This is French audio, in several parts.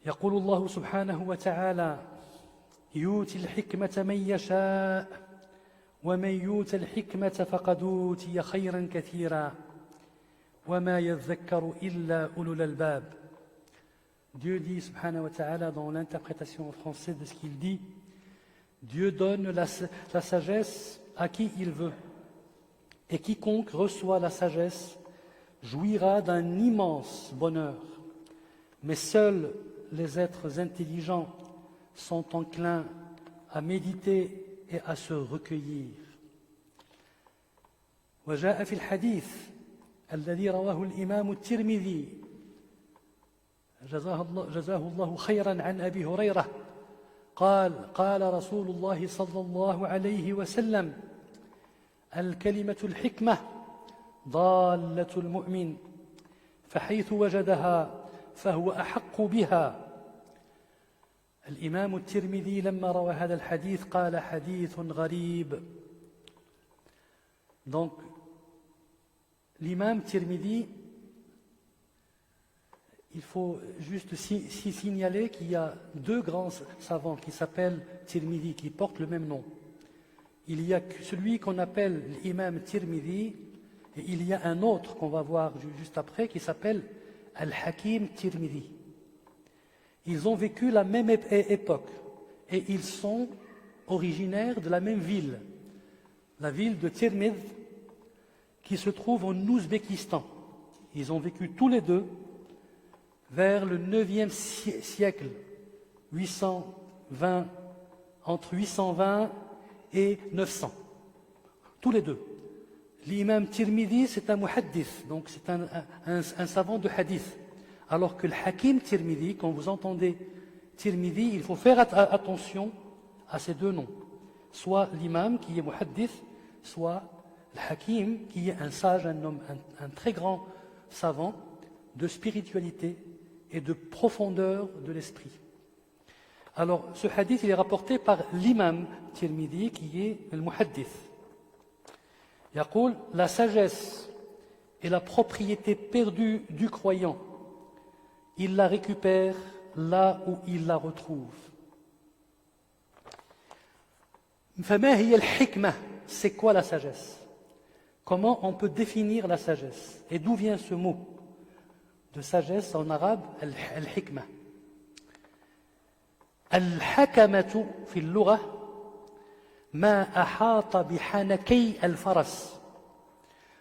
يقول الله سبحانه وتعالى يؤتي الحكمة من يشاء ومن يؤت الحكمة فقد أوتي خيرا كثيرا وما يذكر إلا أولو الألباب. Dieu dit subhanahu wa ta'ala dans l'interprétation en français de ce qu'il dit, Dieu donne la sagesse à qui il veut et quiconque reçoit la sagesse jouira d'un immense bonheur, mais seuls les êtres intelligents sont enclins à méditer et à se recueillir. وجاء في الحديث الذي رواه الإمام الترمذي جزاه الله خيرا عن أبي هريرة قال رسول الله صلى الله عليه وسلم الكلمة الحكمة ضالة المؤمن فحيث وجدها فهو أحق بها. الإمام الترمذي لما روى هذا الحديث قال حديث غريب. Donc l'imam Tirmidhi, il faut juste signaler qu'il y a deux grands savants qui s'appellent Tirmidhi, qui portent le même nom. Il y a celui qu'on appelle l'imam Tirmidhi, et il y a un autre qu'on va voir juste après qui s'appelle Al-Hakim Tirmidhi. Ils ont vécu la même époque et ils sont originaires de la même ville, la ville de Tirmidh, qui se trouve en Ouzbékistan. Ils ont vécu tous les deux vers le 9e siècle, 820, entre 820 et 900, tous les deux. L'imam Tirmidhi, c'est un muhaddith, donc c'est un savant de hadith. Alors que le Hakim Tirmidhi, quand vous entendez Tirmidhi, il faut faire attention à ces deux noms. Soit l'imam qui est muhaddith, soit le Hakim qui est un sage, un homme, un très grand savant de spiritualité et de profondeur de l'esprit. Alors ce hadith il est rapporté par l'imam Tirmidhi qui est le muhaddith. Yaqul, la sagesse est la propriété perdue du croyant. Il la récupère là où il la retrouve. فما هي الحكمة? C'est quoi la sagesse? Comment on peut définir la sagesse? Et d'où vient ce mot de sagesse en arabe, al-hikmah? Al-hakamatu fi al-lugha ما أحاط بحنكي الفرس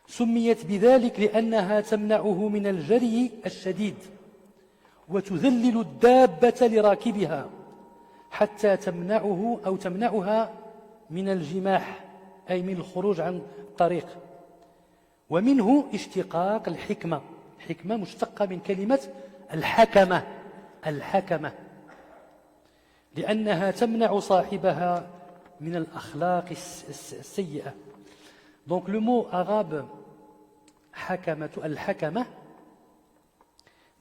سميت بذلك لأنها تمنعه من الجري الشديد وتذلل الدابة لراكبها حتى تمنعه أو تمنعها من الجماح أي من الخروج عن الطريق. ومنه اشتقاق الحكمة. حكمة مشتقة من كلمة الحكمة لأنها تمنع صاحبها من الأخلاق السيئة. Donc le mot arabe al-hakama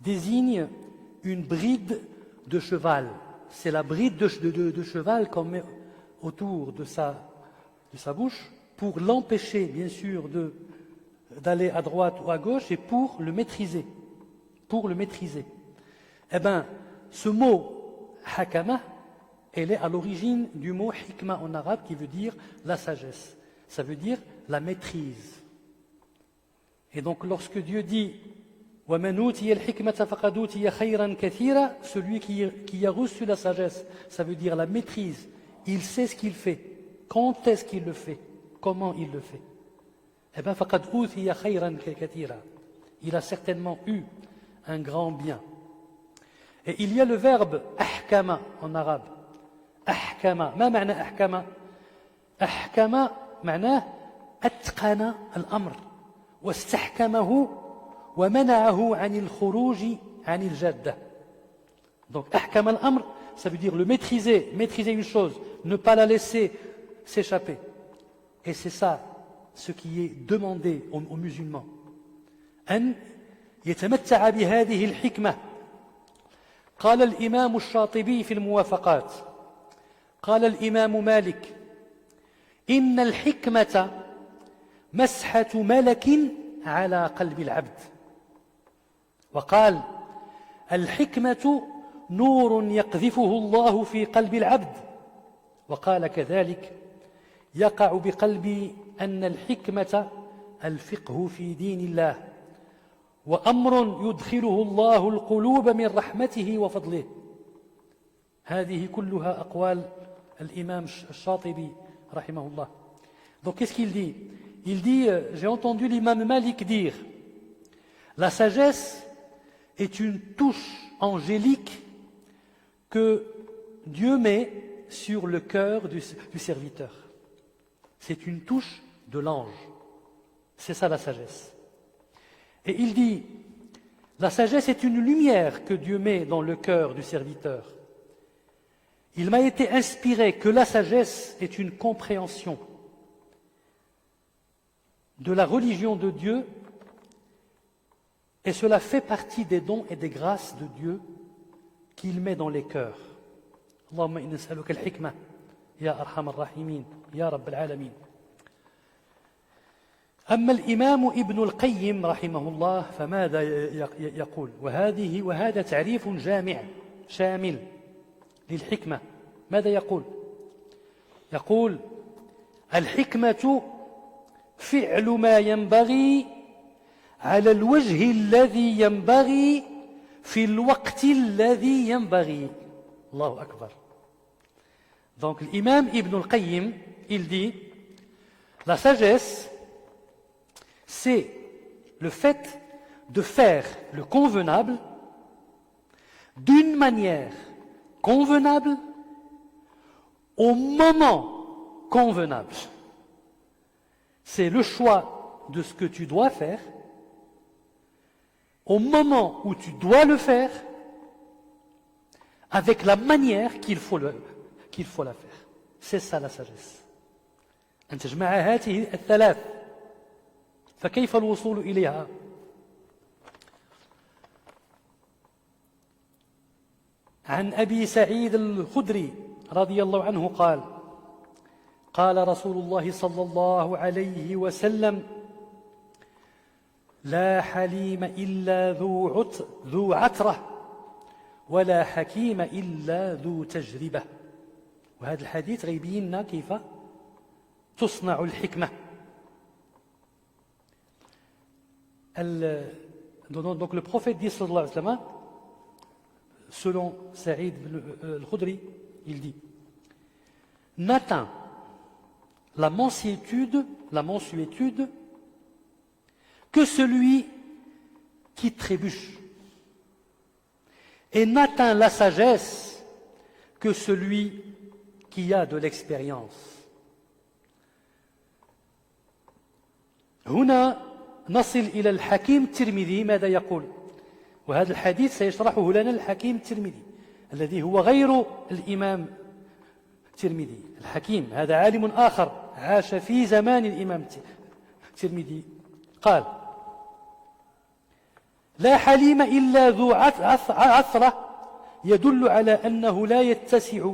désigne une bride de cheval. C'est la bride de cheval qu'on met autour de sa bouche pour l'empêcher bien sûr d'aller à droite ou à gauche et pour le maîtriser. Eh bien, ce mot hakama, elle est à l'origine du mot hikma en arabe qui veut dire la sagesse. Ça veut dire la maîtrise. Et donc lorsque Dieu dit وَمَنْ أُوتِيَ الْحِكْمَةَ فَقَدْ أُوتِيَ خَيْرًا كَثِيرًا, celui qui a reçu la sagesse, ça veut dire la maîtrise. Il sait ce qu'il fait, quand est-ce qu'il le fait, comment il le fait. Eh bien, فَقَدْ أُوتِيَ خَيْرًا كَثِيرًا, il a certainement eu un grand bien. Et il y a le verbe ahkama en arabe. أحكم. ما معنى أحكم؟ أحكم معناه أتقن الأمر واستحكمه ومنعه عن الخروج عن الجادة. Donc أحكم الأمر, ça veut dire le maîtriser une chose, ne pas la laisser s'échapper. Et c'est ça ce qui est demandé aux musulmans. أن يتمتع بهذه الحكمة. قال الإمام الشاطبي في الموافقات قال الإمام مالك إن الحكمة مسحة ملك على قلب العبد. وقال الحكمة نور يقذفه الله في قلب العبد وقال كذلك يقع بقلبي أن الحكمة الفقه في دين الله وأمر يدخله الله القلوب من رحمته وفضله. هذه كلها أقوال الإمام الشاطبي رحمه الله. Donc qu'est-ce qu'il dit? Il dit, j'ai entendu l'imam Malik dire, la sagesse est une touche angélique que Dieu met sur le cœur du serviteur. C'est une touche de l'ange. C'est ça la sagesse. Et il dit, la sagesse est une lumière que Dieu met dans le cœur du serviteur. Il m'a été inspiré que la sagesse est une compréhension de la religion de Dieu et cela fait partie des dons et des grâces de Dieu qu'il met dans les cœurs. Allahumma inna nas'aluka al-hikmah ya arhamar rahimin ya rabbal alamin. أما الإمام ابن القيم رحمه الله فماذا يقول؟ وهذا تعريف جامع شامل للحكمة. ماذا يقول؟ يقول الحكمة فعل ما ينبغي على الوجه الذي ينبغي في الوقت الذي ينبغي. الله أكبر. Donc l'imam Ibn al-Qayyim, il dit, la sagesse, c'est le fait de faire le convenable d'une manière convenable au moment convenable. C'est le choix de ce que tu dois faire au moment où tu dois le faire avec la manière qu'il faut la faire. C'est ça la sagesse. أن تجمع هذه الثلاث فكيف الوصول إليها؟ عن أبي سعيد الخدري رضي الله عنه قال قال رسول الله صلى الله عليه وسلم لا حليم إلا ذو عترة ولا حكيم إلا ذو تجربة. وهذا الحديث غيبين لنا كيف تصنع الحكمة. Donc le prophète dit sallallahu alayhi wa sallam, selon Saïd al-Khudri, il dit, n'atteint la mansuétude que celui qui trébuche, et n'atteint la sagesse que celui qui a de l'expérience. هنا نصل إلى الحكيم الترمذي ماذا يقول؟ وهذا الحديث سيشرحه لنا الحكيم الترمذي الذي هو غير الإمام الترمذي. الحكيم هذا عالم آخر عاش في زمان الإمام الترمذي. قال لا حليم إلا ذو عثرة يدل على أنه لا يتسع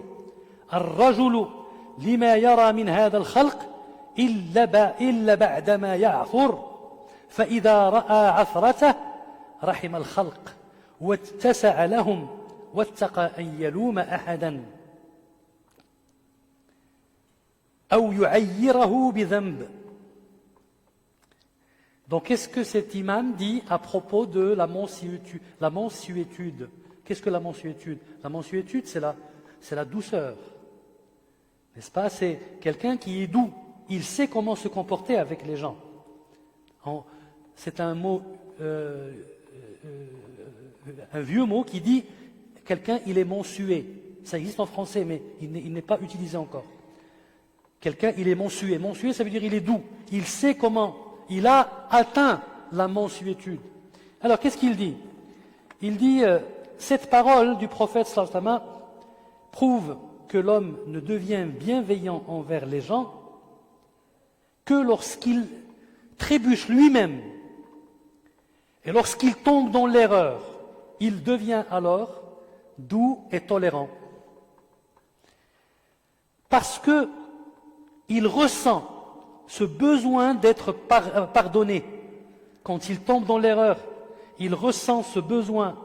الرجل لما يرى من هذا الخلق إلا بعدما يعثر فإذا رأى عثرته رحم الخلق واتسع لهم واتقى أن يلوم أحدا أو يعيره بذنب. Donc qu'est-ce que cet imam dit à propos de la mansuétude? Qu'est-ce que la mansuétude? La mansuétude, c'est la douceur. N'est-ce pas? C'est quelqu'un qui est doux. Il sait comment se comporter avec les gens. C'est un mot, un vieux mot qui dit quelqu'un, il est mansuet. Ça existe en français, mais il n'est pas utilisé encore. Quelqu'un, il est mansuet. Mansuet, ça veut dire il est doux. Il sait comment. Il a atteint la mansuétude. Alors, qu'est-ce qu'il dit? Il dit, cette parole du prophète sallallahu alayhi wa sallam prouve que l'homme ne devient bienveillant envers les gens que lorsqu'il trébuche lui-même et lorsqu'il tombe dans l'erreur, il devient alors doux et tolérant. Parce que il ressent ce besoin d'être pardonné. Quand il tombe dans l'erreur, il ressent ce besoin.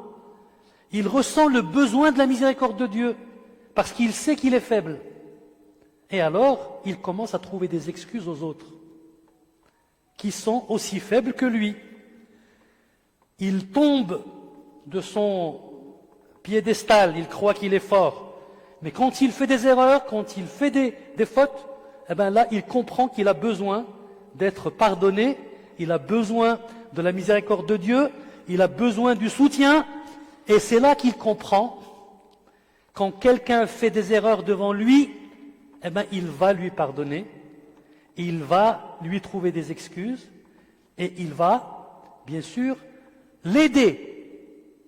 Il ressent le besoin de la miséricorde de Dieu, parce qu'il sait qu'il est faible. Et alors, il commence à trouver des excuses aux autres, qui sont aussi faibles que lui. Il tombe de son piédestal, il croit qu'il est fort. Mais quand il fait des erreurs, quand il fait des fautes, eh bien là, il comprend qu'il a besoin d'être pardonné, il a besoin de la miséricorde de Dieu, il a besoin du soutien, et c'est là qu'il comprend, quand quelqu'un fait des erreurs devant lui, eh bien il va lui pardonner, il va lui trouver des excuses, et il va, bien sûr, l'aider,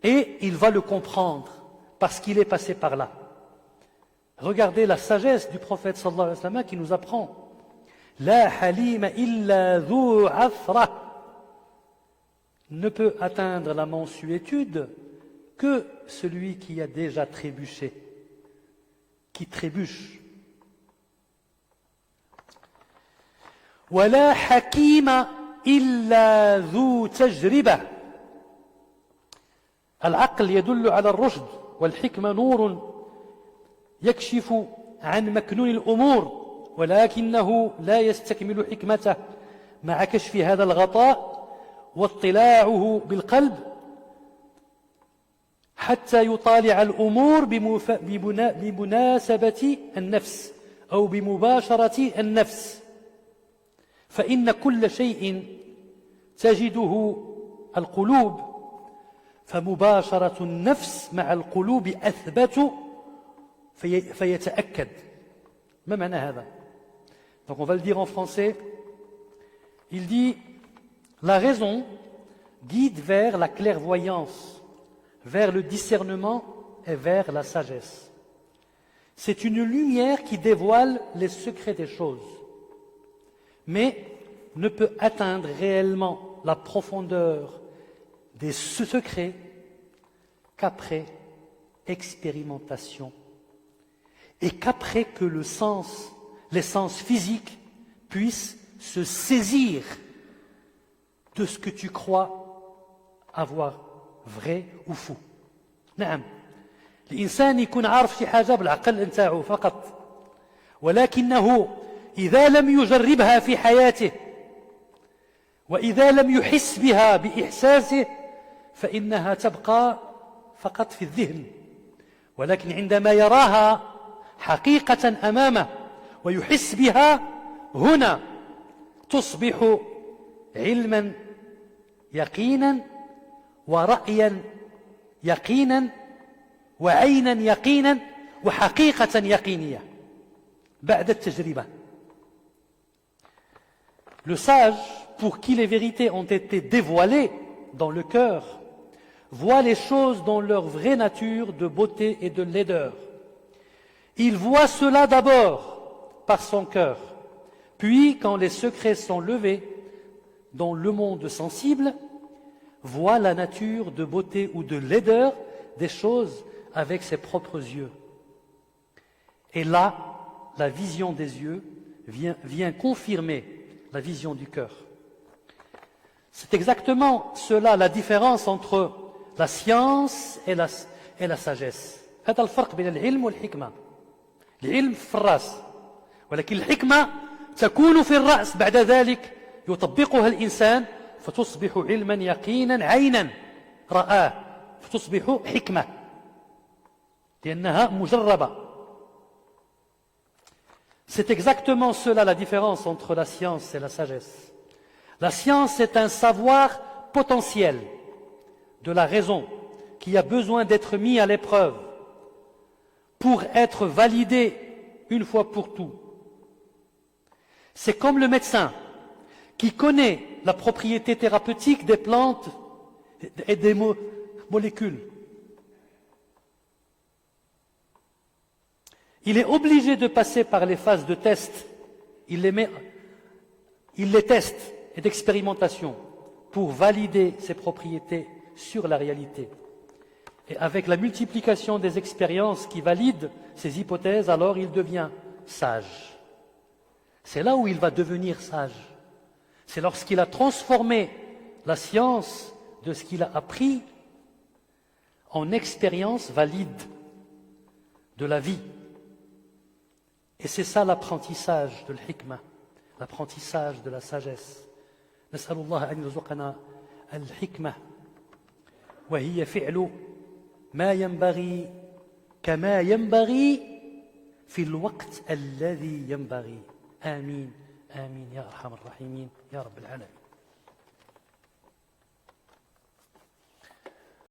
et il va le comprendre, parce qu'il est passé par là. Regardez la sagesse du prophète sallallahu alayhi wa sallam qui nous apprend « La halima illa dhu afra » ne peut atteindre la mansuétude que celui qui a déjà trébuché, qui trébuche. « Wa la hakima illa dhu tajriba » العقل يدل على الرشد والحكمة نور يكشف عن مكنون الأمور ولكنه لا يستكمل حكمته مع كشف هذا الغطاء واطلاعه بالقلب حتى يطالع الأمور بمناسبة النفس أو بمباشرة النفس فإن كل شيء تجده القلوب فمباشرة النفس مع القلوب أثبت فيتأكد. ما معنى هذا؟ Donc on va le dire en français. Il dit la raison guide vers la clairvoyance, vers le discernement et vers la sagesse. C'est une lumière qui dévoile les secrets des choses, mais ne peut atteindre réellement la profondeur des secrets qu'après expérimentation et qu'après que les sens physiques puissent se saisir de ce que tu crois avoir vrai ou faux. نعم الإنسان يكون عارف شي حاجة بالعقل نتاعو فقط ولكنه إذا لم يجربها في حياته وإذا لم يحس بها بإحساسه فإنها تبقى فقط في الذهن ولكن عندما يراها حقيقة أمامه ويحس بها هنا تصبح علما يقينا ورأيا يقينا وعينا يقينا وحقيقة يقينية بعد التجربة. Le sage, pour qui les vérités ont été dévoilées dans le cœur, voit les choses dans leur vraie nature de beauté et de laideur. Il voit cela d'abord par son cœur, puis quand les secrets sont levés dans le monde sensible, voit la nature de beauté ou de laideur des choses avec ses propres yeux. Et là, la vision des yeux vient confirmer la vision du cœur. C'est exactement cela la différence entre la science et la sagesse. هذا الفرق بين العلم والحكمة. العلم في الرأس ولكن الحكمة تكون في الرأس بعد ذلك يطبقها الإنسان فتصبح علما يقينا عينا رآه فتصبح حكمة لأنها مجربة. C'est exactement cela la différence entre la science et la sagesse. La science est un savoir potentiel de la raison qui a besoin d'être mis à l'épreuve pour être validé une fois pour tout. C'est comme le médecin qui connaît la propriété thérapeutique des plantes et des molécules. Il est obligé de passer par les phases de test, il les teste et d'expérimentation pour valider ses propriétés sur la réalité. Et avec la multiplication des expériences qui valident ces hypothèses, alors il devient sage. C'est là où il va devenir sage. C'est lorsqu'il a transformé la science de ce qu'il a appris en expérience valide de la vie. Et c'est ça l'apprentissage de l'hikmah, l'apprentissage de la sagesse. نسأل الله أن يرزقنا الحكمة وهي فعل ما ينبغي كما ينبغي في الوقت الذي ينبغي. آمين آمين يا أرحم الراحمين يا رب العالمين.